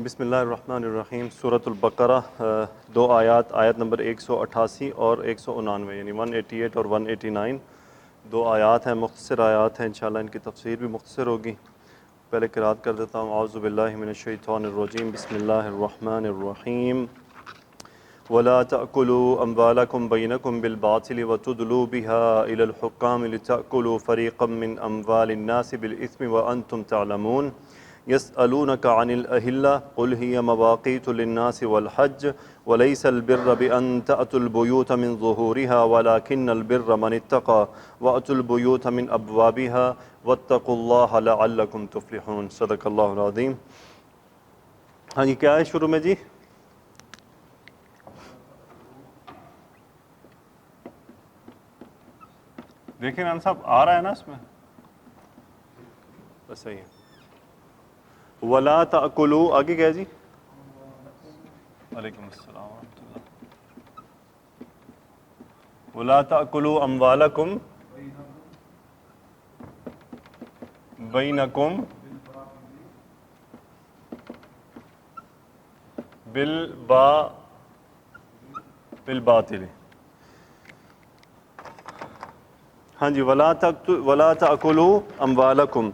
بسم اللہ الرحمن الرحیم۔ سورۃ البقرہ، دو آیات، آیت نمبر 188 اور 189، یعنی 188 اور 189 دو آیات ہیں، مختصر آیات ہیں، انشاءاللہ ان کی تفسیر بھی مختصر ہوگی۔ پہلے قرأت کر دیتا ہوں۔ اعوذ باللہ من الشیطان الرجیم، بسم اللہ الرحمن الرحیم۔ وَلَا تَأْكُلُوا أَمْوَالَكُمْ بَيْنَكُمْ بِالْبَاطِلِ وَتُدْلُوا بِهَا إِلَى الْحُكَّامِ لِتَأْكُلُوا فَرِيقًا مِّنْ أَمْوَالِ النَّاسِ بِالْإِثْمِ وَأَنْتُمْ تَعْلَمُونَ يسألونك عن الأهلة قل هي مواقيت للناس والحج وليس البر بأن تأتوا البيوت من ظهورها ولكن البر من اتقى وأتوا البيوت من أبوابها واتقوا الله لعلكم تفلحون۔ صدق اللہ العظیم۔ ہاں جی، کیا ہے شروع میں جی؟ دیکھیں رحمان صاحب، آ رہا ہے نا اس میں؟ بس صحیح ہے۔ وَلَا تَأْكُلُوا، آگے کیا جی؟ وعلیکم السلام ورحمۃ اللہ۔ وَلَا تَأْكُلُوا أَمْوَالَكُمْ بَيْنَكُمْ بالباطل۔ ہاں جی، وَلَا تَأْكُلُوا أَمْوَالَكُمْ۔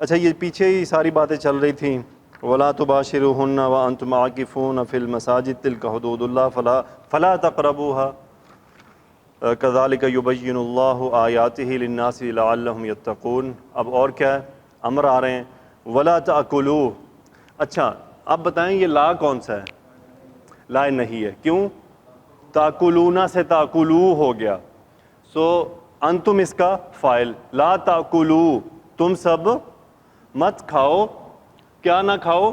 اچھا، یہ پیچھے ہی ساری باتیں چل رہی تھیں۔ وَلَا تُبَاشِرُوهُنَّ وَأَنْتُمْ عَاكِفُونَ فِي الْمَسَاجِدِ تِلْكَ حُدُودُ اللَّهِ فَلَا تَقْرَبُوهَا كَذَلِكَ يُبَيِّنُ اللَّهُ آيَاتِهِ لِلنَّاسِ لَعَلَّهُمْ يَتَّقُونَ۔ اب اور کیا ہے؟ امر آ رہے ہیں، وَلَا تَأْكُلُوا۔ اچھا، اب بتائیں یہ لا کون سا ہے؟ لا نہیں ہے، کیوں؟ تَأْكُلُونَ سے تَأْكُلُوا ہو گیا، سو انتم اس کا فاعل، لا تَأْكُلُوا، تم سب مت کھاؤ، کیا نہ کھاؤ؟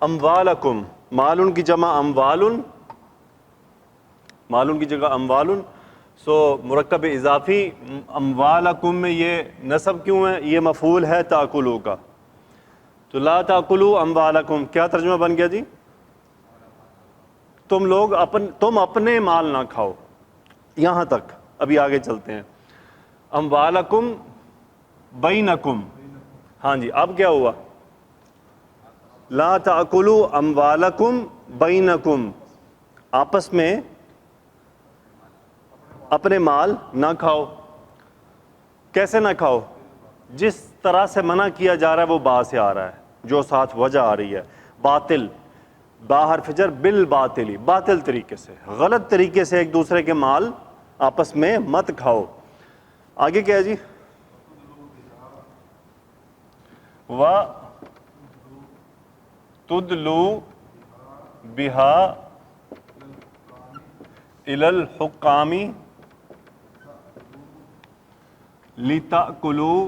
اموالکم، مالن کی جمع اموالن، مالن کی جگہ اموالن، سو مرکب اضافی اموالکم میں یہ نصب کیوں ہے؟ یہ مفعول ہے تاکلو کا، تو لا تاکلو اموالکم کیا ترجمہ بن گیا جی؟ تم لوگ تم اپنے مال نہ کھاؤ، یہاں تک، ابھی آگے چلتے ہیں۔ اموالکم بینکم، ہاں جی، اب کیا ہوا؟ لا تأکلوا اموالکم بینکم، آپس میں اپنے مال نہ کھاؤ۔ کیسے نہ کھاؤ؟ جس طرح سے منع کیا جا رہا ہے وہ با سے آ رہا ہے، جو ساتھ وجہ آ رہی ہے، باطل، با حرف جر، بالباطلی، باطل طریقے سے، غلط طریقے سے ایک دوسرے کے مال آپس میں مت کھاؤ۔ آگے کیا ہے جی؟ وَتُدْلُوا بِهَا إِلَى الْحُكَّامِ لِتَأْكُلُوا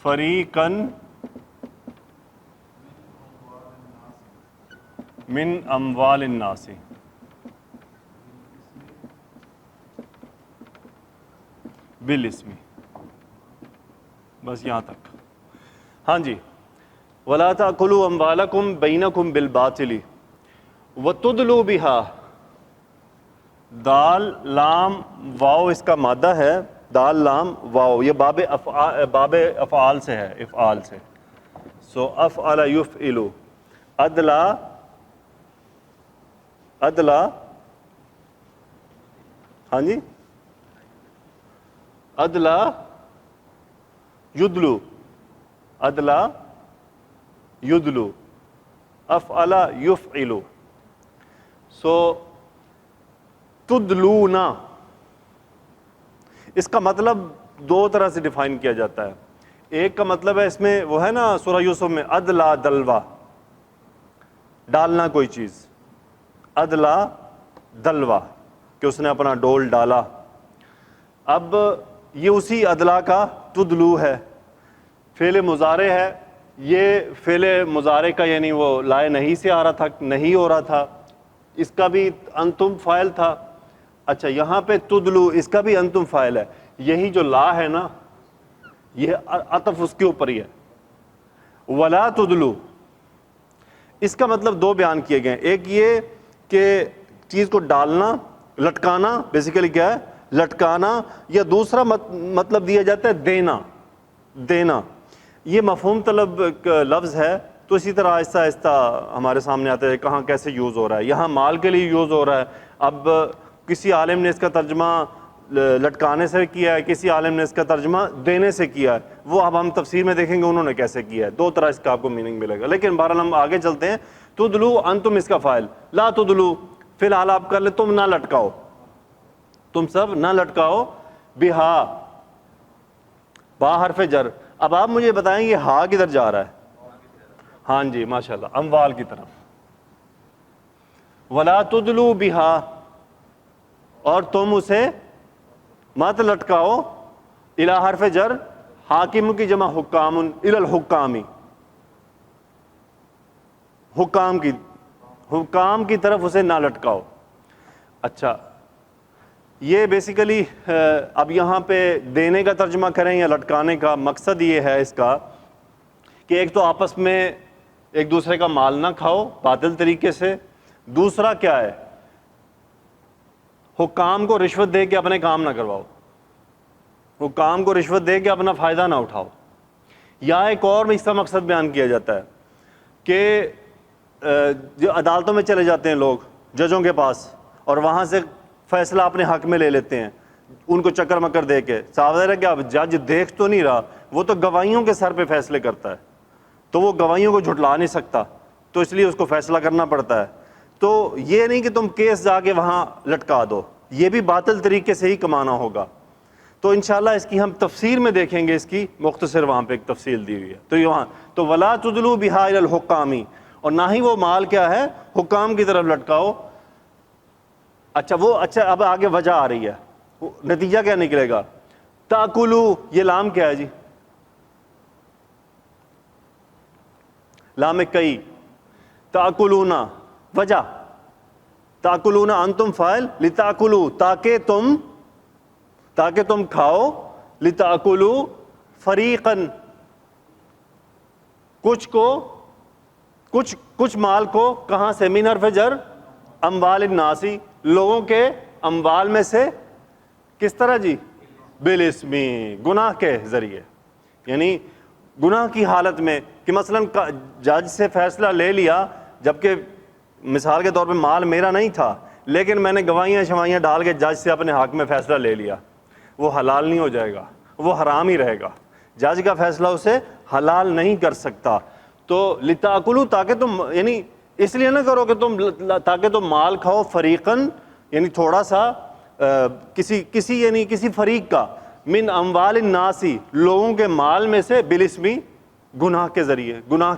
فَرِيقًا مِّنْ أَمْوَالِ النَّاسِ۔ بالاسم، بس یہاں تک۔ ہاں جی، وَلَا تَأْكُلُوا أَمْوَالَكُمْ بَيْنَكُمْ بِالْبَاطِلِ وَتُدْلُوا بِهَا، دال لام واو اس کا مادہ ہے، دال لام واو، یہ باب افعال سے ہے، افعال سے، سو افعل یفعل، ادلا، ادلا، ہاں جی، ادلا یدلو، ادلا یدلو، افعل یفعل، سو تدلونا، اس کا مطلب دو طرح سے ڈیفائن کیا جاتا ہے۔ ایک کا مطلب ہے، اس میں وہ ہے نا سورہ یوسف میں، ادلا دلوا، ڈالنا کوئی چیز، ادلا دلوا، کہ اس نے اپنا ڈول ڈالا۔ اب یہ اسی ادلا کا تدلو ہے، فعل مضارع ہے، یہ فعل مضارع کا یعنی وہ لائے نہیں سے آ رہا تھا، نہیں ہو رہا تھا، اس کا بھی انتم فاعل تھا۔ اچھا، یہاں پہ تدلو، اس کا بھی انتم فاعل ہے، یہی جو لا ہے نا، یہ عطف اس کے اوپر ہی ہے، ولا تدلو، اس کا مطلب دو بیان کیے گئے، ایک یہ کہ چیز کو ڈالنا، لٹکانا، بیسیکلی کیا ہے؟ لٹکانا، یا دوسرا مطلب دیا جاتا ہے دینا، دینا، یہ مفہوم طلب لفظ ہے، تو اسی طرح آہستہ آہستہ ہمارے سامنے آتا ہے کہاں کیسے یوز ہو رہا ہے. یہاں مال کے لیے یوز ہو رہا ہے. اب کسی عالم نے اس کا ترجمہ لٹکانے سے کیا ہے، کسی عالم نے اس کا ترجمہ دینے سے کیا ہے. وہ اب ہم تفسیر میں دیکھیں گے انہوں نے کیسے کیا ہے. دو طرح اس کا آپ کو میننگ ملے گا. لیکن بہرحال ہم آگے چلتے ہیں. تدلو انتم اس کا فاعل، لا تدلو فی الحال آپ کر لیں تم نہ لٹکاؤ، تم سب نہ لٹکاؤ. بہا، با حرف جر. اب آپ مجھے بتائیں یہ ہا کدھر جا رہا ہے؟ ہاں جی ماشاءاللہ، اموال کی طرف. ولا تدلو بہا، اور تم اسے مت لٹکاؤ. الی حرف جر، حاکم کی جمع حکام، الی الحکامی، حکام کی طرف اسے نہ لٹکاؤ. اچھا، یہ بیسیکلی اب یہاں پہ دینے کا ترجمہ کریں یا لٹکانے کا، مقصد یہ ہے اس کا کہ ایک تو آپس میں ایک دوسرے کا مال نہ کھاؤ باطل طریقے سے. دوسرا کیا ہے؟ حکام کو رشوت دے کے اپنے کام نہ کرواؤ، حکام کو رشوت دے کے اپنا فائدہ نہ اٹھاؤ. یا ایک اور میں اس کا مقصد بیان کیا جاتا ہے کہ جو عدالتوں میں چلے جاتے ہیں لوگ ججوں کے پاس اور وہاں سے فیصلہ اپنے حق میں لے لیتے ہیں ان کو چکر مکر دے کے. صاف ظاہر ہے کہ اب جج دیکھ تو نہیں رہا، وہ تو گواہیوں کے سر پہ فیصلے کرتا ہے، تو وہ گواہیوں کو جھٹلا نہیں سکتا، تو اس لیے اس کو فیصلہ کرنا پڑتا ہے. تو یہ نہیں کہ تم کیس جا کے وہاں لٹکا دو، یہ بھی باطل طریقے سے ہی کمانا ہوگا. تو انشاءاللہ اس کی ہم تفسیر میں دیکھیں گے، اس کی مختصر وہاں پہ ایک تفصیل دی ہوئی ہے. تو یہاں تو ولا تدلو بہا الی الحکامی، اور نہ ہی وہ مال کیا ہے حکام کی طرف لٹکاؤ. اچھا اب آگے وجہ آ رہی ہے، نتیجہ کیا نکلے گا؟ تاکلو، یہ لام کیا ہے جی؟ لام کئی. تاکلونا وجہ، تاکلونا انتم فاعل، لتاکلو تاکہ تم کھاؤ، لتاکلو فریقاً کچھ مال کو، کہاں سے؟ من حرف جر اموال الناسی، لوگوں کے اموال میں سے. کس طرح جی؟ بالاسمی، گناہ کے ذریعے. یعنی گناہ کی حالت میں کہ مثلا جج سے فیصلہ لے لیا، جبکہ مثال کے طور پہ مال میرا نہیں تھا، لیکن میں نے گواہیاں شوائیاں ڈال کے جج سے اپنے حق میں فیصلہ لے لیا، وہ حلال نہیں ہو جائے گا، وہ حرام ہی رہے گا. جج کا فیصلہ اسے حلال نہیں کر سکتا. تو لتاکلو، تاکہ تم، یعنی اس لیے نہ کرو کہ تاکہ تم مال کھاؤ فریقاً، یعنی تھوڑا سا کسی فریق کا، من اموال الناسی، لوگوں کے مال میں سے، بالاسمی، گناہ کے ذریعے، گناہ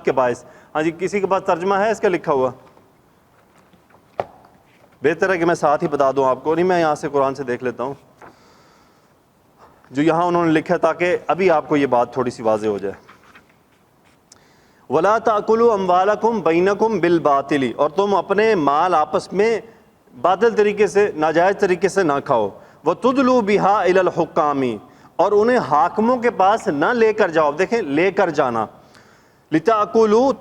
کے باعث. ہاں جی، کسی کے پاس ترجمہ ہے اس کا لکھا ہوا؟ بہتر ہے کہ میں ساتھ ہی بتا دوں آپ کو، نہیں میں یہاں سے قرآن سے دیکھ لیتا ہوں جو یہاں انہوں نے لکھا، تاکہ ابھی آپ کو یہ بات تھوڑی سی واضح ہو جائے. وَلَا تَأْكُلُوا أَمْوَالَكُمْ بَيْنَكُمْ بِالْبَاطِلِ، اور تم اپنے مال آپس میں باطل طریقے سے، ناجائز طریقے سے نہ کھاؤ. وَتُدْلُوا بِهَا إِلَى الْحُكَّامِ، اور انہیں حاکموں کے پاس نہ لے کر جاؤ. دیکھیں، لے کر جانا. لِتَأْكُلُوا،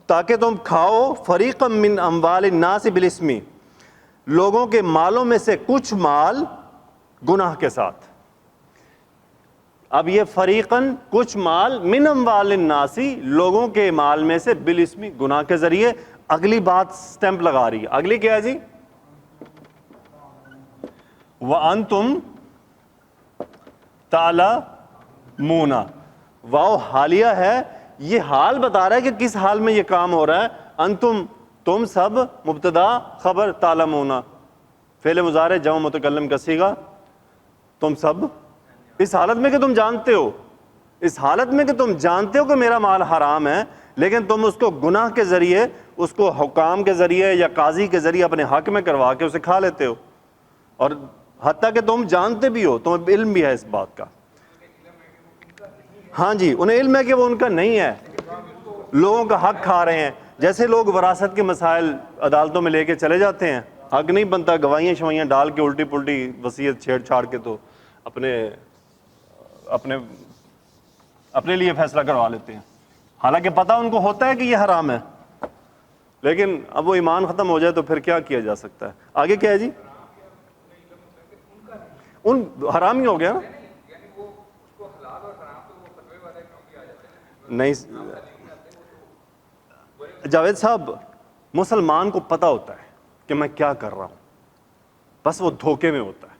تاکہ تم کھاؤ، فَرِيقًا مِّنْ أَمْوَالِ النَّاسِ بِالْإِثْمِ، لوگوں کے مالوں میں سے کچھ مال گناہ کے ساتھ. اب یہ فریقاً، کچھ مال، من اموال الناسی، لوگوں کے مال میں سے، بالاسمی، گناہ کے ذریعے. اگلی بات سٹیمپ لگا رہی ہے. اگلی کیا ہے جی؟ وَأَنْتُمْ تَعْلَمُونَ، واو حالیہ ہے، یہ حال بتا رہا ہے کہ کس حال میں یہ کام ہو رہا ہے. انتم، تم سب، مبتدا خبر، تعلمون فعل مضارع جمع متکلم کا صیغہ. تم سب اس حالت میں کہ تم جانتے ہو، اس حالت میں کہ تم جانتے ہو کہ میرا مال حرام ہے، لیکن تم اس کو گناہ کے ذریعے، اس کو حکام کے ذریعے یا قاضی کے ذریعے اپنے حق میں کروا کے اسے کھا لیتے ہو. اور حتیٰ کہ تم جانتے بھی ہو، تمہیں علم بھی ہے اس بات کا. ہاں جی، انہیں علم ہے کہ وہ ان کا نہیں ہے، لوگوں کا حق کھا رہے ہیں. جیسے لوگ وراثت کے مسائل عدالتوں میں لے کے چلے جاتے ہیں، حق نہیں بنتا، گواہیاں شوائیاں ڈال کے الٹی پلٹی وصیت چھیڑ چھاڑ کے تو اپنے لیے فیصلہ کروا لیتے ہیں، حالانکہ پتہ ان کو ہوتا ہے کہ یہ حرام ہے، لیکن اب وہ ایمان ختم ہو جائے تو پھر کیا کیا جا سکتا ہے. آگے کیا ہے جی؟ ان حرام ہی ہو گیا نا. نہیں جاوید صاحب، مسلمان کو پتہ ہوتا ہے کہ میں کیا کر رہا ہوں، بس وہ دھوکے میں ہوتا ہے،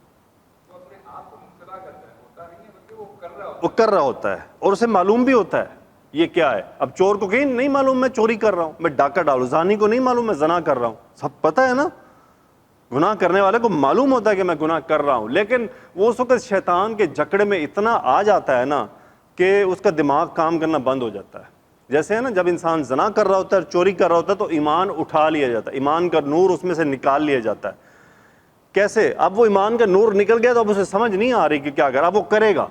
وہ کر رہا ہوتا ہے اور اسے معلوم بھی ہوتا ہے یہ کیا ہے. اب چور کو کہیں نہیں معلوم میں چوری کر رہا ہوں، میں ڈاکہ ڈالوں، زانی کو نہیں معلوم میں زنا کر رہا ہوں، سب پتہ ہے نا. گناہ کرنے والے کو معلوم ہوتا ہے کہ میں گناہ کر رہا ہوں، لیکن وہ اس وقت شیطان کے جکڑے میں اتنا آ جاتا ہے نا کہ اس کا دماغ کام کرنا بند ہو جاتا ہے. جیسے ہے نا جب انسان زنا کر رہا ہوتا ہے، چوری کر رہا ہوتا ہے، تو ایمان اٹھا لیا جاتا ہے، ایمان کا نور اس میں سے نکال لیا جاتا ہے. کیسے؟ اب وہ ایمان کا نور نکل گیا تو اب اسے سمجھ نہیں آ رہی کہ کیا کر، اب وہ کرے گا،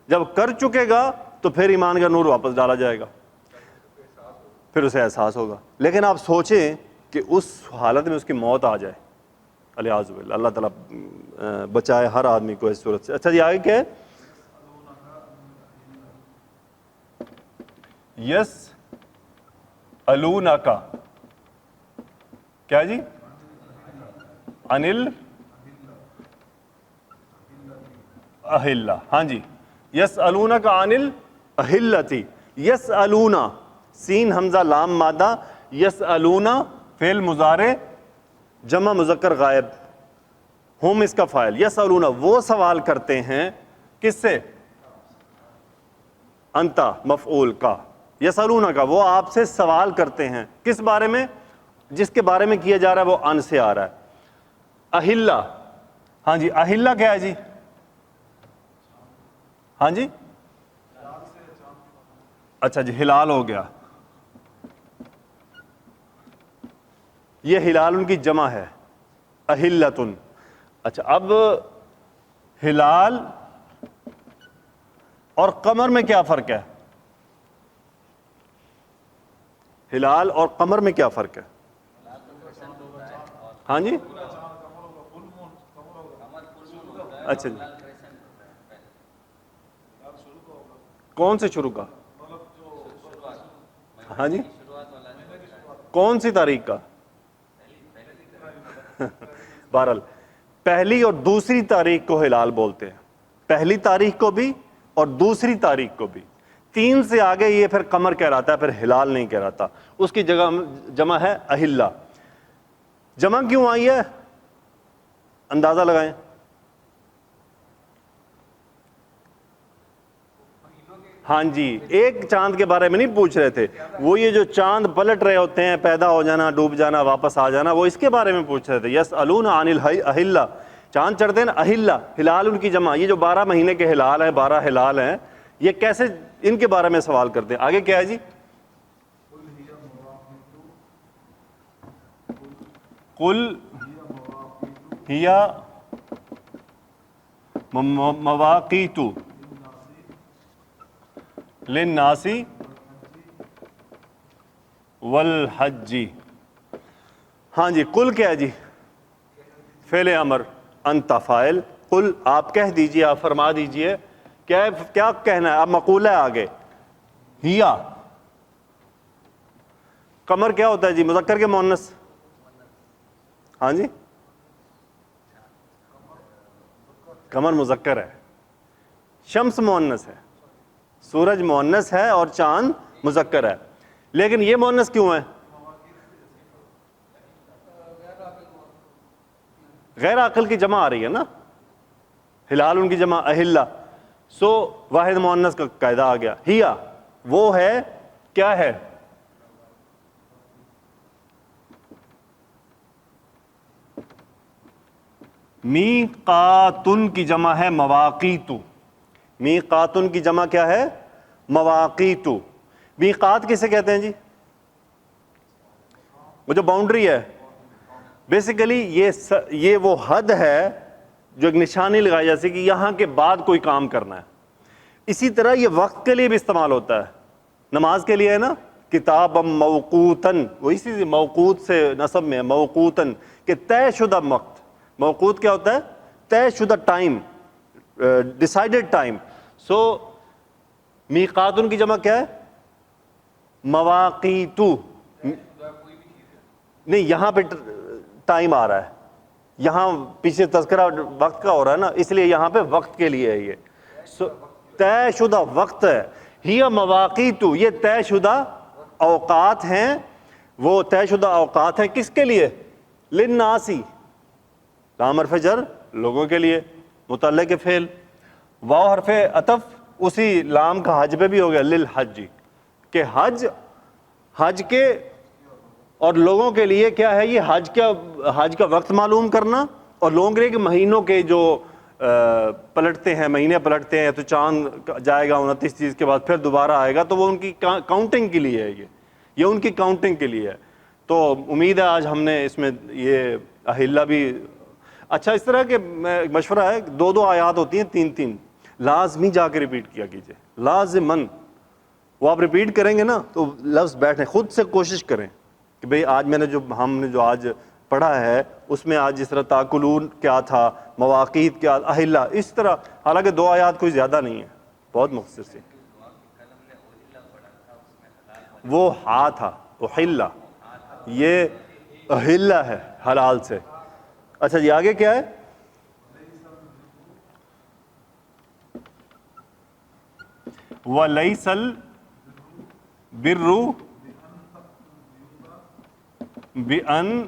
جب کر چکے گا تو پھر ایمان کا نور واپس ڈالا جائے گا، پھر اسے احساس ہوگا. لیکن آپ سوچیں کہ اس حالت میں اس کی موت آ جائے، الیاذ باللہ، اللہ تعالیٰ بچائے ہر آدمی کو اس صورت سے. اچھا جی آگے کیا ہے؟ یس الونکا، کیا جی؟ انل اہلہ، ہاں جی، یس الونکا انل اہلتی. یس الونا، سین حمزہ لام مادہ، یس الونا فعل مضارع جمع مذکر غائب، ہم اس کا فاعل. یسألون وہ سوال کرتے ہیں، کس سے؟ انتا مفعول کا، یسألون کا وہ آپ سے سوال کرتے ہیں، کس بارے میں؟ جس کے بارے میں کیا جا رہا ہے وہ ان سے آ رہا ہے. اہلہ، ہاں جی، اہلہ کیا ہے جی؟ ہاں جی، اچھا جی، ہلال ہو گیا، یہ ہلال ان کی جمع ہے، اہلتن. اچھا اب ہلال اور قمر میں کیا فرق ہے؟ ہلال اور قمر میں کیا فرق ہے؟ ہاں جی، اچھا جی، کون سے شروع کا؟ ہاں جی، کون سی تاریخ کا؟ بہرحال پہلی اور دوسری تاریخ کو ہلال بولتے ہیں، پہلی تاریخ کو بھی اور دوسری تاریخ کو بھی. 3 سے آگے یہ پھر قمر کہلاتا ہے، پھر ہلال نہیں کہلاتا، اس کی جگہ جمع ہے اہلہ. جمع کیوں آئی ہے؟ اندازہ لگائیں. ہاں جی، ایک چاند کے بارے میں نہیں پوچھ رہے تھے، وہ یہ جو چاند پلٹ رہے ہوتے ہیں، پیدا ہو جانا، ڈوب جانا، واپس آ جانا، وہ اس کے بارے میں پوچھ رہے تھے. یسألون عن الاہلہ، چاند چڑھتے ہیں نا، اہلہ، ہلال ان کی جمع. یہ جو 12 مہینے کے ہلال ہیں، 12 ہلال ہیں، یہ کیسے ان کے بارے میں سوال کرتے ہیں. آگے کیا ہے جی؟ قل ہی مواقیت للناس والحج. ہاں جی، قل کیا ہے جی؟ فعل امر، انت فاعل، قل آپ کہہ دیجئے، آپ فرما دیجئے. کیا کہنا ہے؟ اب مقولہ ہے آگے. ہیا، قمر کیا ہوتا ہے جی؟ مذکر کے مؤنث؟ ہاں جی، قمر مذکر ہے، شمس مؤنث ہے، سورج مؤنث ہے اور چاند مذکر ہے. لیکن یہ مؤنث کیوں ہے؟ غیر عاقل کی جمع آ رہی ہے نا، ہلال ان کی جمع اہلہ، سو واحد مؤنث کا قاعدہ آ گیا. ہیا وہ ہے، کیا ہے؟ میقاتن کی جمع ہے مواقیتو. میقاتن کی جمع کیا ہے؟ مواقیتو. میقات کسے کہتے ہیں جی؟ وہ جو باؤنڈری ہے، بیسیکلی یہ وہ حد ہے جو ایک نشانی لگائی جیسے کہ یہاں کے بعد کوئی کام کرنا ہے. اسی طرح یہ وقت کے لیے بھی استعمال ہوتا ہے، نماز کے لیے ہے نا، کتابا موقوتاً، وہ اسی سے موقوت سے نسب میں ہے، موقوتاً کہ طے شدہ وقت. موقوت کیا ہوتا ہے؟ طے شدہ ٹائم، ڈیسائیڈڈ ٹائم. سو میقاتن کی جمع کیا ہے؟ مواقیتو. نہیں، یہاں پہ ٹائم آ رہا ہے، یہاں پیچھے تذکرہ وقت کا ہو رہا ہے نا، اس لیے یہاں پہ وقت کے لیے ہے یہ. طے شدہ وقت ہے. ہی مواقیت، یہ طے شدہ اوقات ہیں، وہ طے شدہ اوقات ہیں کس کے لیے؟ للناسی، لام حرف جر لوگوں کے لیے، متعلق فعل، واو حرف عطف اسی لام کا حج پہ بھی ہو گیا، للحج، کہ حج کے اور لوگوں کے لیے کیا ہے یہ حج کا وقت معلوم کرنا، اور لوگوں کے لیے کہ مہینوں کے جو پلٹتے ہیں، مہینے پلٹتے ہیں تو چاند جائے گا 29 چیز کے بعد پھر دوبارہ آئے گا، تو وہ ان کی کاؤنٹنگ کے لیے ہے، یہ ان کی کاؤنٹنگ کے لیے ہے۔ تو امید ہے آج ہم نے اس میں یہ اہلہ بھی اچھا، اس طرح کے مشورہ ہے، 2 آیات ہوتی ہیں 3 لازمی جا کے ریپیٹ کیا کیجئے، لازماً، وہ آپ ریپیٹ کریں گے نا تو لفظ بیٹھیں، خود سے کوشش کریں کہ بھئی آج ہم نے جو آج پڑھا ہے اس میں آج جس طرح تاکلون کیا تھا، مواقیت کیا، اہلہ، اس طرح، حالانکہ 2 آیات کوئی زیادہ نہیں ہے، بہت مختصر سی، وہ ہا تھا، احلہ، یہ اہلہ ہے حلال سے۔ اچھا جی آگے کیا ہے؟ وَلَيْسَ الْبِرُّ بِأَنْ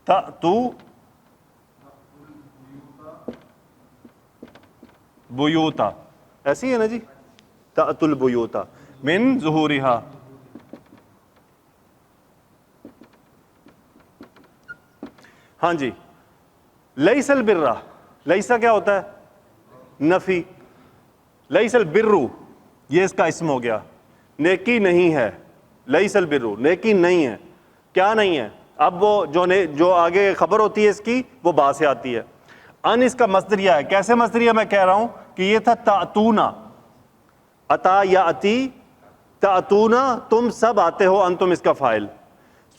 تَأْتُوا بُیُوتَ، ایسی ہے نا جی، تَأْتُوا الْبُیُوتَ مِن ظُہُورِہَا، ہاں جی، لیس البرہ، لیسا کیا ہوتا ہے؟ نفی، لیس البرُ یہ اس کا اسم ہو گیا، نیکی نہیں ہے، لیس البرُ نیکی نہیں ہے، کیا نہیں ہے؟ اب وہ جو آگے خبر ہوتی ہے اس کی وہ با سے آتی ہے، ان اس کا مصدریہ ہے، کیسے مصدریہ میں کہہ رہا ہوں کہ یہ تھا تأتونا، عطا یا اتی، تأتونا تم سب آتے ہو، انتم اس کا فاعل،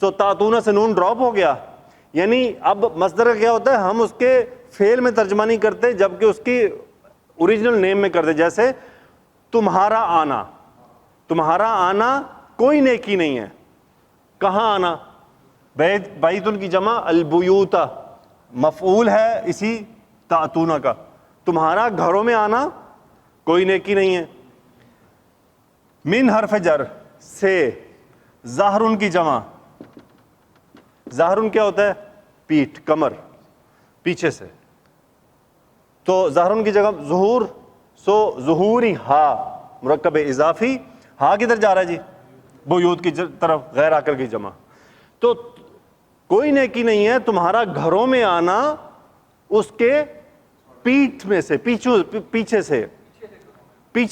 سو تأتونا سے نون ڈراپ ہو گیا، یعنی اب مصدر کیا ہوتا ہے، ہم اس کے فعل میں ترجمہ نہیں کرتے جبکہ اس کی اوریجنل نیم میں کرتے، جیسے تمہارا آنا، تمہارا آنا کوئی نیکی نہیں ہے، کہاں آنا؟ بیتن کی جمع البیوتا، مفعول ہے اسی تأتونا کا، تمہارا گھروں میں آنا کوئی نیکی نہیں ہے۔ من حرف جر سے، ظاہرن کی جمع، ظاہرن کیا ہوتا ہے؟ پیٹھ، کمر، پیچھے سے، تو ظاہرن کی جگہ ظہور، سو ظہوری ہا مرکب اضافی، ہا کدھر جا رہا ہے جی؟ بیوت کی طرف، غیر آکر کی جمع، تو کوئی نیکی نہیں ہے تمہارا گھروں میں آنا اس کے پیٹھ میں سے، پیچھے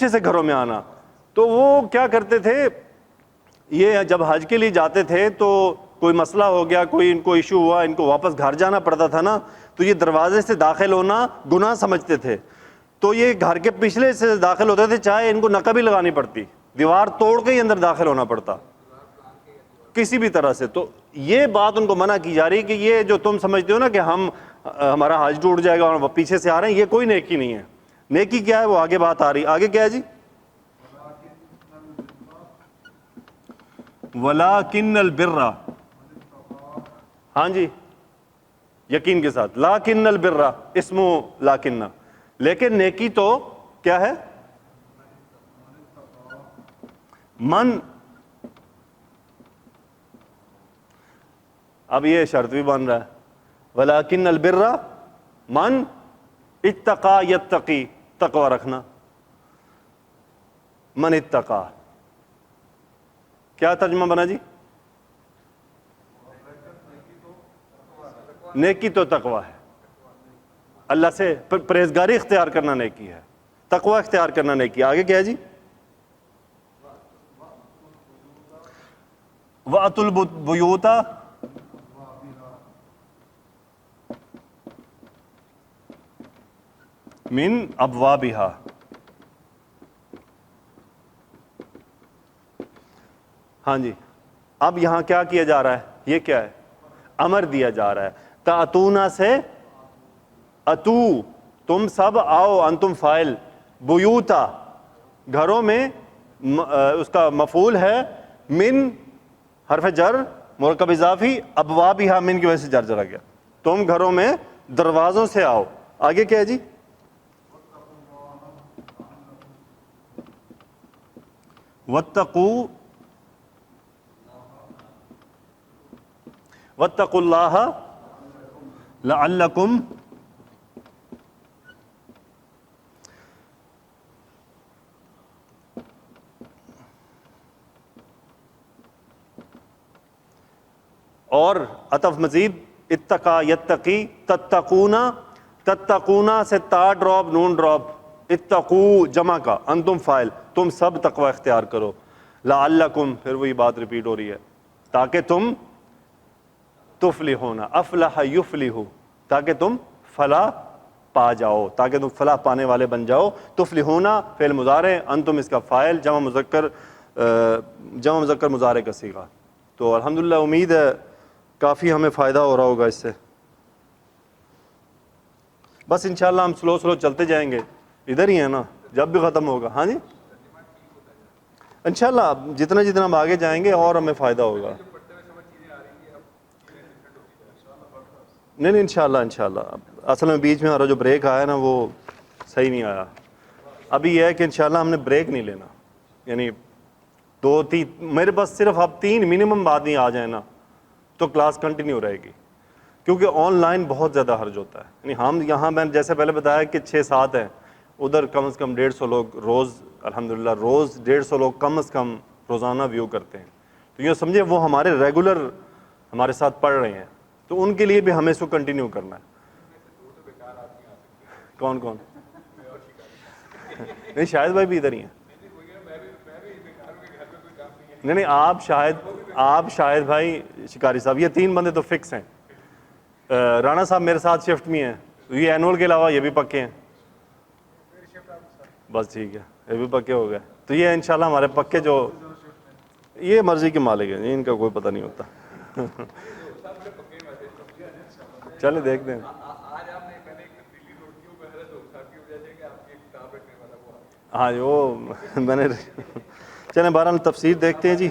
سے گھروں میں آنا۔ تو وہ کیا کرتے تھے، یہ جب حج کے لیے جاتے تھے تو کوئی مسئلہ ہو گیا، کوئی ان کو ایشو ہوا، ان کو واپس گھر جانا پڑتا تھا نا، تو یہ دروازے سے داخل ہونا گناہ سمجھتے تھے، تو یہ گھر کے پچھلے سے داخل ہوتے تھے، چاہے ان کو نقب ہی لگانی پڑتی، دیوار توڑ کے ہی اندر داخل ہونا پڑتا کسی بھی طرح سے۔ تو یہ بات ان کو منع کی جا رہی کہ یہ جو تم سمجھتے ہو نا کہ ہمارا حج ٹوٹ جائے گا اور پیچھے سے آ رہے ہیں، یہ کوئی نیکی نہیں ہے۔ نیکی کیا ہے وہ آگے بات آ رہی، آگے کیا ہے جی؟ وَلَٰكِنَّ الْبِرَّ، ہاں جی یقین کے ساتھ، لَٰكِنَّ الْبِرَّ اسم لَٰكِنَّ، لیکن نیکی تو کیا ہے؟ من، اب یہ شرط بھی بن رہا ہے، وَلَٰكِنَّ الْبِرَّ من اتقى یتقی، تقوی رکھنا، من اتقى، کیا ترجمہ بنا جی؟ نیکی تو تقوی ہے، اللہ سے پرہیزگاری اختیار کرنا نیکی ہے، تقوی اختیار کرنا نیکی ہے۔ آگے کیا ہے جی؟ وَأْتُوا الْبُیُوتَ من ابوابها، ہاں جی اب یہاں کیا کیا جا رہا ہے؟ یہ کیا ہے؟ امر دیا جا رہا ہے، تأتونا سے اتو، تم سب آؤ، انتم فاعل، بیوتا گھروں میں، اس کا مفعول ہے من حرف جر مرکب اضافی، ابوابها من کی وجہ سے جر جرا گیا، تم گھروں میں دروازوں سے آؤ۔ آگے کیا ہے جی؟ واتقوا اللہ لعلکم اور عطف مزید اتقا یتقی تتقونا، تتقونا سے تا ڈراپ نون ڈراپ، اتقو جمع کا، انتم فاعل، تم سب تقوی اختیار کرو، لعلکم پھر وہی بات ریپیٹ ہو رہی ہے تاکہ تم تفلحون، افلح یفلح، تاکہ تم فلاح پا جاؤ، تاکہ تم فلاح پانے والے بن جاؤ۔ تفلحون فعل مضارع، انتم اس کا فاعل، جمع مذکر مضارع کا صیغہ۔ تو الحمدللہ امید ہے کافی ہمیں فائدہ ہو رہا ہوگا اس سے۔ بس انشاءاللہ ہم سلو چلتے جائیں گے، ادھر ہی ہیں نا، جب بھی ختم ہوگا۔ ہاں جی انشاءاللہ جتنا ہم آگے جائیں گے اور ہمیں فائدہ ہوگا۔ نہیں انشاءاللہ اصل میں بیچ میں ہمارا جو بریک آیا نا وہ صحیح نہیں آیا۔ ابھی یہ ہے کہ انشاءاللہ ہم نے بریک نہیں لینا، یعنی 2-3 میرے پاس صرف اب 3 منیمم بعد نہیں آ جائیں نا تو کلاس کنٹینیو رہے گی، کیونکہ آن لائن بہت زیادہ حرج ہوتا ہے۔ یعنی ہم یہاں میں جیسے پہلے بتایا کہ 6-7 ہیں، ادھر کم از کم 150 لوگ روز، الحمدللہ روز 150 لوگ کم از کم روزانہ ویو کرتے ہیں۔ تو یہ سمجھے وہ ہمارے ریگولر ہمارے ساتھ پڑھ رہے ہیں، تو ان کے لیے بھی ہمیں اس کو کنٹینیو کرنا ہے۔ کون نہیں شاہد بھائی بھی ادھر ہی ہیں۔ نہیں آپ شاہد بھائی، شکاری صاحب، یہ 3 بندے تو فکس ہیں۔ رانا صاحب میرے ساتھ شفٹ میں ہیں، یہ اینول کے علاوہ یہ بھی پکے ہیں۔ بس ٹھیک ہے، یہ بھی پکے ہو گئے۔ تو یہ انشاءاللہ ہمارے پکے، جو یہ مرضی کے مالک ہیں، ان کا کوئی پتہ نہیں ہوتا۔ چلے دیکھتے ہیں۔ ہاں وہ میں نے چلیں بہرحال تفسیر دیکھتے ہیں جی۔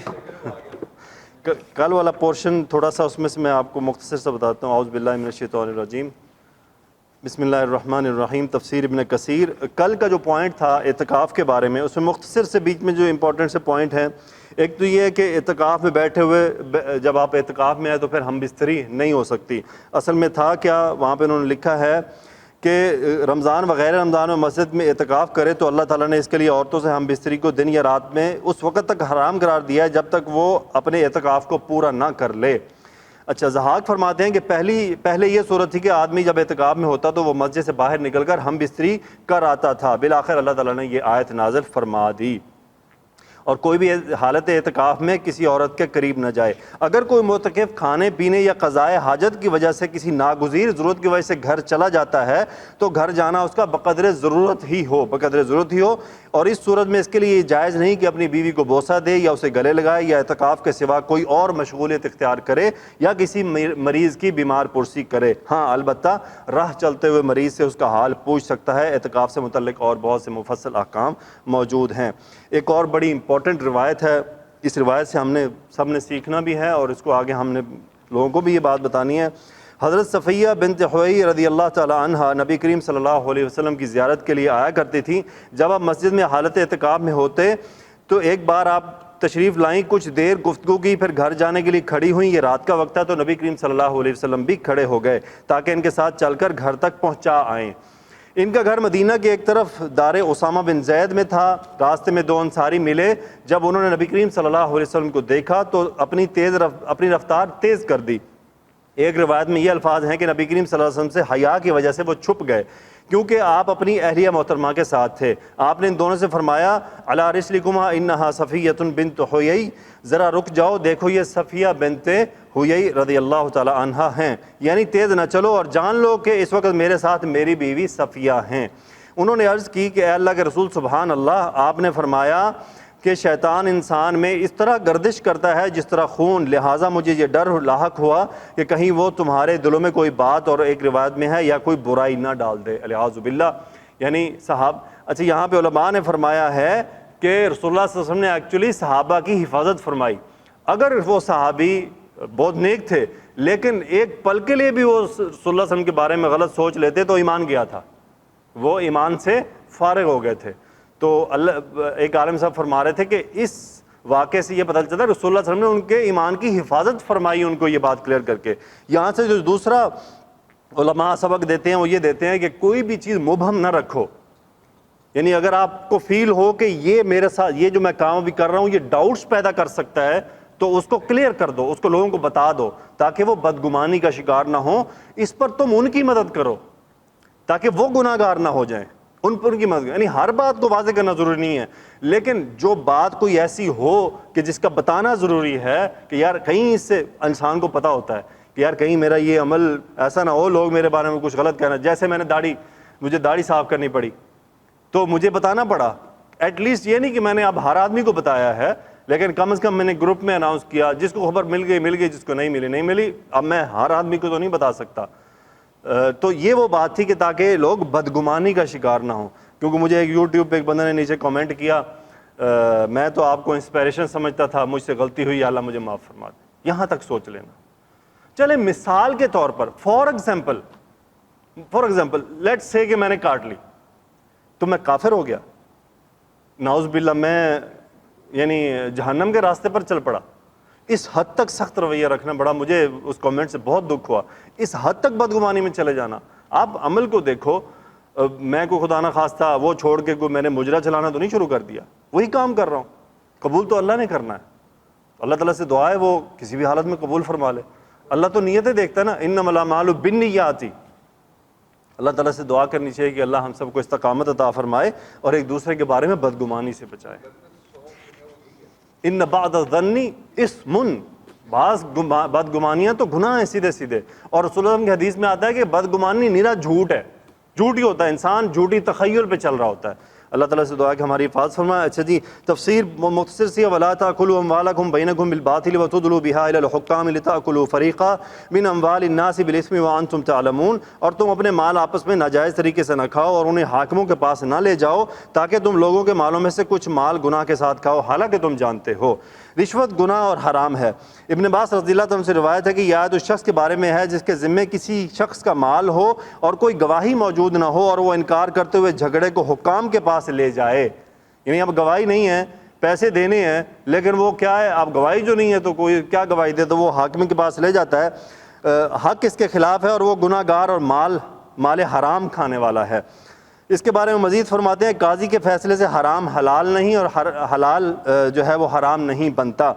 کل والا پورشن تھوڑا سا اس میں سے میں آپ کو مختصر سے بتاتا ہوں۔ اعوذ باللہ من الشیطان الرجیم، بسم اللہ الرحمن الرحیم، تفسیر ابن کثیر۔ کل کا جو پوائنٹ تھا اعتکاف کے بارے میں، اس میں مختصر سے بیچ میں جو امپورٹنٹ سے پوائنٹ ہیں، ایک تو یہ ہے کہ اعتکاف میں بیٹھے ہوئے جب آپ اعتکاف میں آئے تو پھر ہم بستری نہیں ہو سکتی۔ اصل میں تھا کیا، وہاں پہ انہوں نے لکھا ہے کہ رمضان وغیرہ رمضان میں مسجد میں اعتکاف کرے تو اللہ تعالیٰ نے اس کے لیے عورتوں سے ہم بستری کو دن یا رات میں اس وقت تک حرام قرار دیا ہے جب تک وہ اپنے اعتکاف کو پورا نہ کر لے۔ اچھا، ضحاک فرماتے ہیں کہ پہلے یہ صورت تھی کہ آدمی جب اعتکاف میں ہوتا تو وہ مسجد سے باہر نکل کر ہم بستری کر آتا تھا، بالآخر اللہ تعالیٰ نے یہ آیت نازل فرما دی، اور کوئی بھی حالت اعتکاف میں کسی عورت کے قریب نہ جائے۔ اگر کوئی معتکف کھانے پینے یا قضائے حاجت کی وجہ سے کسی ناگزیر ضرورت کی وجہ سے گھر چلا جاتا ہے تو گھر جانا اس کا بقدر ضرورت ہی ہو، اور اس صورت میں اس کے لیے جائز نہیں کہ اپنی بیوی کو بوسہ دے یا اسے گلے لگائے یا اعتکاف کے سوا کوئی اور مشغولیت اختیار کرے یا کسی مریض کی بیمار پرسی کرے۔ ہاں البتہ راہ چلتے ہوئے مریض سے اس کا حال پوچھ سکتا ہے۔ اعتکاف سے متعلق اور بہت سے مفصل احکام موجود ہیں۔ ایک اور بڑی امپورٹنٹ روایت ہے، اس روایت سے ہم نے سب نے سیکھنا بھی ہے اور اس کو آگے ہم نے لوگوں کو بھی یہ بات بتانی ہے۔ حضرت صفیہ بنت حوئی رضی اللہ تعالی عنہا نبی کریم صلی اللہ علیہ وسلم کی زیارت کے لیے آیا کرتی تھیں۔ جب آپ مسجد میں حالت اعتکاف میں ہوتے تو ایک بار آپ تشریف لائیں، کچھ دیر گفتگو کی، پھر گھر جانے کے لیے کھڑی ہوئیں۔ یہ رات کا وقت تھا تو نبی کریم صلی اللہ علیہ وسلم بھی کھڑے ہو گئے تاکہ ان کے ساتھ چل کر گھر تک پہنچا آئیں۔ ان کا گھر مدینہ کے ایک طرف دار اسامہ بن زید میں تھا۔ راستے میں 2 انصاری ملے، جب انہوں نے نبی کریم صلی اللہ علیہ وسلم کو دیکھا تو اپنی رفتار تیز کر دی۔ ایک روایت میں یہ الفاظ ہیں کہ نبی کریم صلی اللہ علیہ وسلم سے حیا کی وجہ سے وہ چھپ گئے کیونکہ آپ اپنی اہلیہ محترمہ کے ساتھ تھے۔ آپ نے ان دونوں سے فرمایا علی رسلکما انہا صفیہ بنت حیی، ذرا رک جاؤ، دیکھو یہ صفیہ بنت حیی رضی اللہ تعالی عنہا ہیں، یعنی تیز نہ چلو اور جان لو کہ اس وقت میرے ساتھ میری بیوی صفیہ ہیں۔ انہوں نے عرض کی کہ اے اللہ کے رسول سبحان اللہ، آپ نے فرمایا کہ شیطان انسان میں اس طرح گردش کرتا ہے جس طرح خون، لہٰذا مجھے یہ ڈر لاحق ہوا کہ کہیں وہ تمہارے دلوں میں کوئی بات، اور ایک روایت میں ہے یا کوئی برائی نہ ڈال دے، الیاذ باللہ، یعنی اچھا یہاں پہ علماء نے فرمایا ہے کہ رسول اللہ صلی اللہ علیہ وسلم نے ایکچولی صحابہ کی حفاظت فرمائی۔ اگر وہ صحابی بہت نیک تھے لیکن ایک پل کے لیے بھی وہ رسول اللہ صلی اللہ علیہ وسلم کے بارے میں غلط سوچ لیتے تو ایمان گیا تھا، وہ ایمان سے فارغ ہو گئے تھے۔ تو اللہ ایک عالم صاحب فرما رہے تھے کہ اس واقعے سے یہ پتہ چلتا ہے رسول اللہ صلی اللہ علیہ وسلم نے ان کے ایمان کی حفاظت فرمائی ان کو یہ بات کلیئر کر کے. یہاں سے جو دوسرا علماء سبق دیتے ہیں وہ یہ دیتے ہیں کہ کوئی بھی چیز مبہم نہ رکھو. یعنی اگر آپ کو فیل ہو کہ یہ میرے ساتھ یہ جو میں کام ابھی کر رہا ہوں یہ ڈاؤٹس پیدا کر سکتا ہے تو اس کو کلیئر کر دو, اس کو لوگوں کو بتا دو تاکہ وہ بدگمانی کا شکار نہ ہو. اس پر تم ان کی مدد کرو تاکہ وہ گناہ گار نہ ہو جائیں, ان پر ان کی مدد. یعنی ہر بات کو واضح کرنا ضروری نہیں ہے, لیکن جو بات کوئی ایسی ہو کہ جس کا بتانا ضروری ہے کہ یار کہیں اس سے انسان کو پتہ ہوتا ہے کہ یار کہیں میرا یہ عمل ایسا نہ ہو لوگ میرے بارے میں کچھ غلط کہنا. جیسے میں نے مجھے داڑھی صاف کرنی پڑی تو مجھے بتانا پڑا. ایٹ لیسٹ یہ نہیں کہ میں نے اب ہر آدمی کو بتایا ہے, لیکن کم از کم میں نے گروپ میں اناؤنس کیا, جس کو خبر مل گئی, جس کو نہیں ملی. اب میں ہر آدمی کو تو نہیں بتا سکتا. تو یہ وہ بات تھی کہ تاکہ لوگ بدگمانی کا شکار نہ ہوں. کیونکہ مجھے ایک یوٹیوب پہ ایک بندے نے نیچے کامنٹ کیا, میں تو آپ کو انسپائریشن سمجھتا تھا, مجھ سے غلطی ہوئی, اللہ مجھے معاف فرما دے. یہاں تک سوچ لینا. چلے مثال کے طور پر فار ایگزامپل لیٹس سے کہ میں نے کاٹ لی تو میں کافر ہو گیا, نعوذ باللہ میں یعنی جہنم کے راستے پر چل پڑا. اس حد تک سخت رویہ رکھنا بڑا, مجھے اس کامنٹ سے بہت دکھ ہوا. اس حد تک بدگمانی میں چلے جانا. آپ عمل کو دیکھو, میں کو خدا نہ خواستہ وہ چھوڑ کے کوئی میں نے مجرا چلانا تو نہیں شروع کر دیا, وہی کام کر رہا ہوں. قبول تو اللہ نے کرنا ہے, اللہ تعالیٰ سے دعا ہے وہ کسی بھی حالت میں قبول فرما لے. اللہ تو نیتیں دیکھتا ہے نا, انما الاعمال بالنیات. اللہ تعالیٰ سے دعا کرنی چاہیے کہ اللہ ہم سب کو استقامت عطا فرمائے اور ایک دوسرے کے بارے میں بدگمانی سے بچائے. ان بعض الظن اسم, بعض بدگمانیاں تو گناہ ہیں سیدھے سیدھے. اور رسول اللہ کی حدیث میں آتا ہے کہ بدگمانی نیرا جھوٹ ہے, جھوٹ ہی ہوتا ہے, انسان جھوٹی تخیل پہ چل رہا ہوتا ہے. اللہ تعالیٰ سے دعا کہ ہماری حفاظت فرمائے. اچھا جی, تفسیر مختصر سی, وَلَا تَأْكُلُوا أَمْوَالَكُمْ بَيْنَكُمْ بِالْبَاطِلِ وَتُدْلُوا بِهَا إِلَى الْحُكَّامِ لِتَأْكُلُوا فَرِيقًا مِنْ أَمْوَالِ النَّاسِ بِالْإِثْمِ وَأَنْتُمْ تَعْلَمُونَ. اور تم اپنے مال آپس میں ناجائز طریقے سے نہ کھاؤ اور انہیں حاکموں کے پاس نہ لے جاؤ تاکہ تم لوگوں کے مالوں میں سے کچھ مال گناہ کے ساتھ کھاؤ حالانکہ تم جانتے ہو. رشوت گناہ اور حرام ہے. ابن عباس رضی اللہ عنہ سے روایت ہے کہ یہ آیت اس شخص کے بارے میں ہے جس کے ذمے کسی شخص کا مال ہو اور کوئی گواہی موجود نہ ہو اور وہ انکار کرتے ہوئے جھگڑے کو حکام کے پاس لے جائے. یعنی اب گواہی نہیں ہے, پیسے دینے ہیں, لیکن وہ کیا ہے, اب گواہی جو نہیں ہے تو کوئی کیا گواہی دے, تو وہ حاکم کے پاس لے جاتا ہے. حق اس کے خلاف ہے اور وہ گناہ گار اور مال حرام کھانے والا ہے. اس کے بارے میں مزید فرماتے ہیں قاضی کے فیصلے سے حرام حلال نہیں اور حلال جو ہے وہ حرام نہیں بنتا.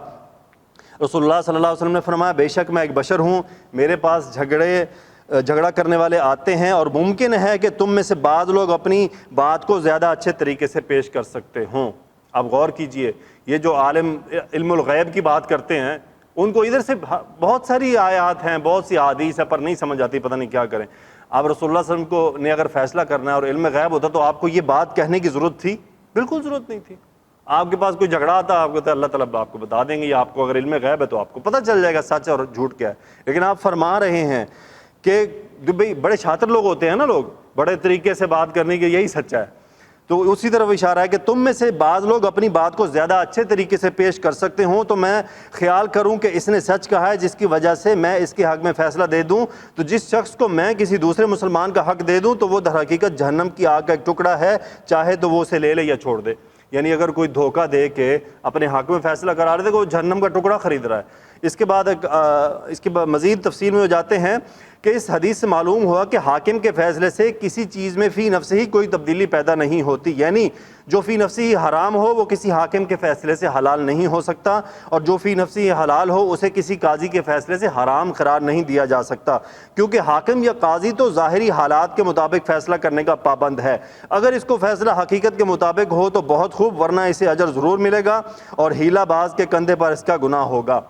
رسول اللہ صلی اللہ علیہ وسلم نے فرمایا بے شک میں ایک بشر ہوں, میرے پاس جھگڑا کرنے والے آتے ہیں اور ممکن ہے کہ تم میں سے بعض لوگ اپنی بات کو زیادہ اچھے طریقے سے پیش کر سکتے ہوں. اب غور کیجئے, یہ جو عالم علم الغیب کی بات کرتے ہیں ان کو ادھر سے بہت ساری آیات ہیں, بہت سی احادیث ہیں, پر نہیں سمجھ آتی, پتہ نہیں کیا کریں. آپ رسول اللہ صلی اللہ علیہ وسلم نے اگر فیصلہ کرنا ہے اور علم غیب ہوتا تو آپ کو یہ بات کہنے کی ضرورت تھی؟ بالکل ضرورت نہیں تھی. آپ کے پاس کوئی جھگڑا آتا, آپ کہتے ہیں اللہ تعالیٰ آپ کو بتا دیں گے, یا آپ کو اگر علم غیب ہے تو آپ کو پتہ چل جائے گا سچ اور جھوٹ کیا ہے. لیکن آپ فرما رہے ہیں کہ بھئی بڑے شاطر لوگ ہوتے ہیں نا, لوگ بڑے طریقے سے بات کرنے کے, یہی سچا ہے. تو اسی طرف اشارہ ہے کہ تم میں سے بعض لوگ اپنی بات کو زیادہ اچھے طریقے سے پیش کر سکتے ہوں, تو میں خیال کروں کہ اس نے سچ کہا ہے جس کی وجہ سے میں اس کے حق میں فیصلہ دے دوں. تو جس شخص کو میں کسی دوسرے مسلمان کا حق دے دوں تو وہ در حقیقت جہنم کی آگ کا ایک ٹکڑا ہے, چاہے تو وہ اسے لے لے یا چھوڑ دے. یعنی اگر کوئی دھوکہ دے کے اپنے حق میں فیصلہ کرا رہے تھے, وہ جہنم کا ٹکڑا خرید رہا ہے. اس کے بعد مزید تفصیل میں ہو جاتے ہیں کہ اس حدیث سے معلوم ہوا کہ حاکم کے فیصلے سے کسی چیز میں فی نفس ہی کوئی تبدیلی پیدا نہیں ہوتی. یعنی جو فی نفسی حرام ہو وہ کسی حاکم کے فیصلے سے حلال نہیں ہو سکتا, اور جو فی نفسی حلال ہو اسے کسی قاضی کے فیصلے سے حرام قرار نہیں دیا جا سکتا, کیونکہ حاکم یا قاضی تو ظاہری حالات کے مطابق فیصلہ کرنے کا پابند ہے. اگر اس کو فیصلہ حقیقت کے مطابق ہو تو بہت خوب, ورنہ اسے اجر ضرور ملے گا اور ہیلہ باز کے کندھے پر اس کا گناہ ہوگا.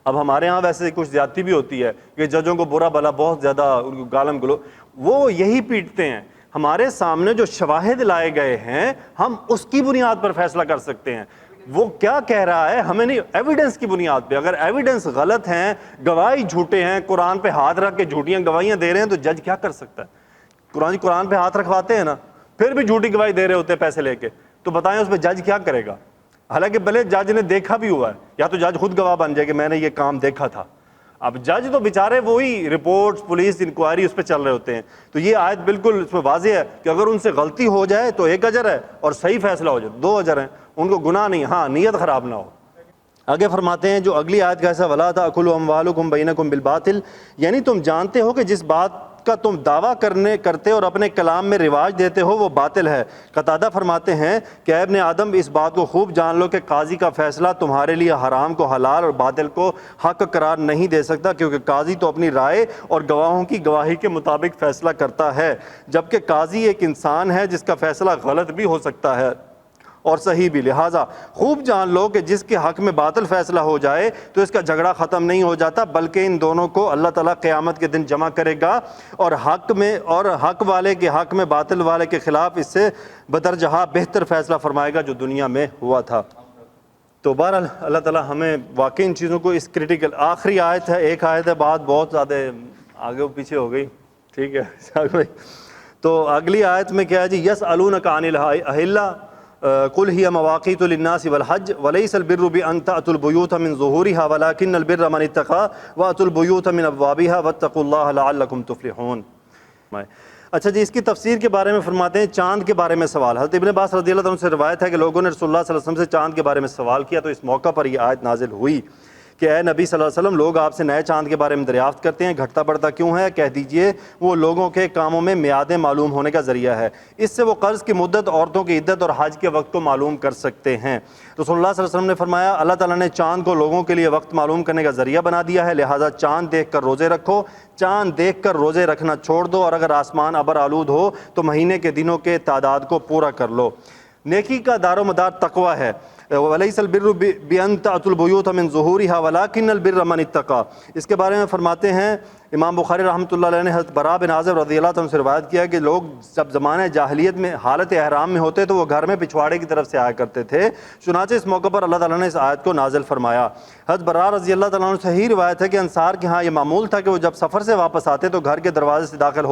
اب ہمارے ہاں ویسے کچھ زیادتی بھی ہوتی ہے کہ ججوں کو برا بھلا بہت زیادہ گالم گلو, وہ یہی پیٹتے ہیں. ہمارے سامنے جو شواہد لائے گئے ہیں ہم اس کی بنیاد پر فیصلہ کر سکتے ہیں. وہ کیا کہہ رہا ہے ہمیں نہیں, ایویڈنس کی بنیاد پہ. اگر ایویڈنس غلط ہیں, گواہی جھوٹے ہیں, قرآن پہ ہاتھ رکھ کے جھوٹیاں گواہیاں دے رہے ہیں, تو جج کیا کر سکتا ہے؟ قرآن پہ ہاتھ رکھواتے ہیں نا, پھر بھی جھوٹی گواہی دے رہے ہوتے ہیں پیسے لے کے, تو بتائیں اس پہ جج کیا کرے گا؟ حالانکہ بھلے جج نے دیکھا بھی ہوا ہے, یا تو جج خود گواہ بن جائے کہ میں نے یہ کام دیکھا تھا. اب جج تو بیچارے وہی رپورٹس پولیس انکوائری اس پہ چل رہے ہوتے ہیں. تو یہ آیت بالکل اس میں واضح ہے کہ اگر ان سے غلطی ہو جائے تو ایک اجر ہے اور صحیح فیصلہ ہو جائے 2 اجر ہیں. ان کو گناہ نہیں, ہاں نیت خراب نہ ہو. آگے فرماتے ہیں جو اگلی آیت کا ایسا ولا تاکلوا اموالکم بینکم بالباطل, یعنی تم جانتے ہو کہ جس بات کا تم دعویٰ کرتے اور اپنے کلام میں رواج دیتے ہو وہ باطل ہے. قتادہ فرماتے ہیں کہ اے ابن آدم اس بات کو خوب جان لو کہ قاضی کا فیصلہ تمہارے لیے حرام کو حلال اور باطل کو حق قرار نہیں دے سکتا, کیونکہ قاضی تو اپنی رائے اور گواہوں کی گواہی کے مطابق فیصلہ کرتا ہے, جبکہ قاضی ایک انسان ہے جس کا فیصلہ غلط بھی ہو سکتا ہے اور صحیح بھی. لہٰذا خوب جان لو کہ جس کے حق میں باطل فیصلہ ہو جائے تو اس کا جھگڑا ختم نہیں ہو جاتا, بلکہ ان دونوں کو اللہ تعالیٰ قیامت کے دن جمع کرے گا اور حق والے کے حق میں باطل والے کے خلاف اس سے بدرجہ بہتر فیصلہ فرمائے گا جو دنیا میں ہوا تھا. تو بہرحال اللہ تعالیٰ ہمیں واقعی ان چیزوں کو اس کریٹیکل, آخری آیت ہے, ایک آیت ہے, بات بہت زیادہ آگے و پیچھے ہو گئی, ٹھیک ہے. تو اگلی آیت میں کیا ہے جی, یسألونک عن الاہلہ قل ہی مواقیت للناس والحج ولیس البر بان تأتوا البیوت من ظہورها ولکن البر من اتقى واتوا البیوت من ابوابها واتقوا اللہ لعلکم تفلحون. اچھا جی, اس کی تفسیر کے بارے میں فرماتے ہیں چاند کے بارے میں سوال. حضرت ابن عباس رضی اللہ عنہ سے روایت ہے کہ لوگوں نے رسول اللہ صلی اللہ علیہ وسلم سے چاند کے بارے میں سوال کیا, تو اس موقع پر یہ آیت نازل ہوئی کہ اے نبی صلی اللہ علیہ وسلم لوگ آپ سے نئے چاند کے بارے میں دریافت کرتے ہیں, گھٹتا بڑھتا کیوں ہے؟ کہہ دیجئے وہ لوگوں کے کاموں میں میعادیں معلوم ہونے کا ذریعہ ہے, اس سے وہ قرض کی مدت, عورتوں کی عدت اور حج کے وقت کو معلوم کر سکتے ہیں. رسول اللہ صلی اللہ علیہ وسلم نے فرمایا اللہ تعالیٰ نے چاند کو لوگوں کے لیے وقت معلوم کرنے کا ذریعہ بنا دیا ہے, لہٰذا چاند دیکھ کر روزے رکھو, چاند دیکھ کر روزے رکھنا چھوڑ دو, اور اگر آسمان ابر آلود ہو تو مہینے کے دنوں کے تعداد کو پورا کر لو. نیکی کا دار و مدار تقوی ہے. ولیس البر بان تأتوا البیوت من ظہورها ولکن البر من اتقى. اس کے بارے میں فرماتے ہیں امام بخاری رحمۃ اللہ علیہ نے حضرت براء بن عازب رضی اللہ عنہ سے روایت کیا کہ لوگ جب زمانہ جاہلیت میں حالت احرام میں ہوتے تو وہ گھر میں پچھواڑے کی طرف سے آیا کرتے تھے, چنانچہ اس موقع پر اللہ تعالیٰ نے اس آیت کو نازل فرمایا. حضرت براء رضی اللہ تعالیٰ عنہ سے صحیح روایت ہے کہ انصار کے ہاں یہ معمول تھا کہ وہ جب سفر سے واپس آتے تو گھر کے دروازے سے داخل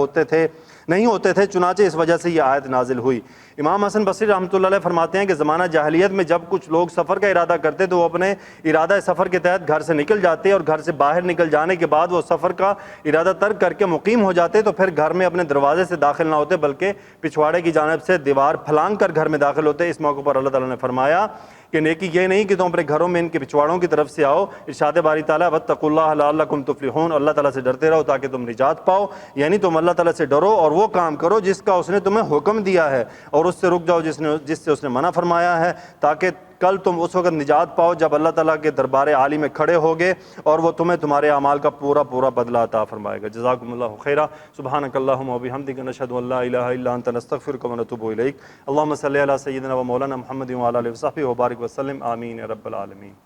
نہیں ہوتے تھے, چنانچہ اس وجہ سے یہ آیت نازل ہوئی. امام حسن بصری رحمۃ اللہ علیہ فرماتے ہیں کہ زمانہ جاہلیت میں جب کچھ لوگ سفر کا ارادہ کرتے تو وہ اپنے ارادہ سفر کے تحت گھر سے نکل جاتے, اور گھر سے باہر نکل جانے کے بعد وہ سفر کا ارادہ ترک کر کے مقیم ہو جاتے, تو پھر گھر میں اپنے دروازے سے داخل نہ ہوتے بلکہ پچھواڑے کی جانب سے دیوار پھلانگ کر گھر میں داخل ہوتے. اس موقع پر اللہ تعالیٰ نے فرمایا کہ نیکی یہ نہیں کہ تم اپنے گھروں میں ان کے پچھواڑوں کی طرف سے آؤ, ارشاد باری تعالیٰ واتقوا اللہ لعلکم تفلحون, اللہ تعالیٰ سے ڈرتے رہو تاکہ تم نجات پاؤ, یعنی تم اللہ تعالیٰ سے ڈرو اور وہ کام کرو جس کا اس نے تمہیں حکم دیا ہے, اور اس سے رک جاؤ جس سے اس نے منع فرمایا ہے, تاکہ کل تم اس وقت نجات پاؤ جب اللہ تعالیٰ کے دربار عالی میں کھڑے ہوگے اور وہ تمہیں تمہارے اعمال کا پورا پورا بدلہ عطا فرمائے گا. جزاکم اللہ خیرا. سبحانک اللہم و بحمدک نشہد ان لا الہ الا انت نستغفرک و نتوب الیک. اللہم صلی علی سیدنا و مولانا محمد و علی آلہ و صحبہ و بارک وسلم. آمین یا رب العالمین.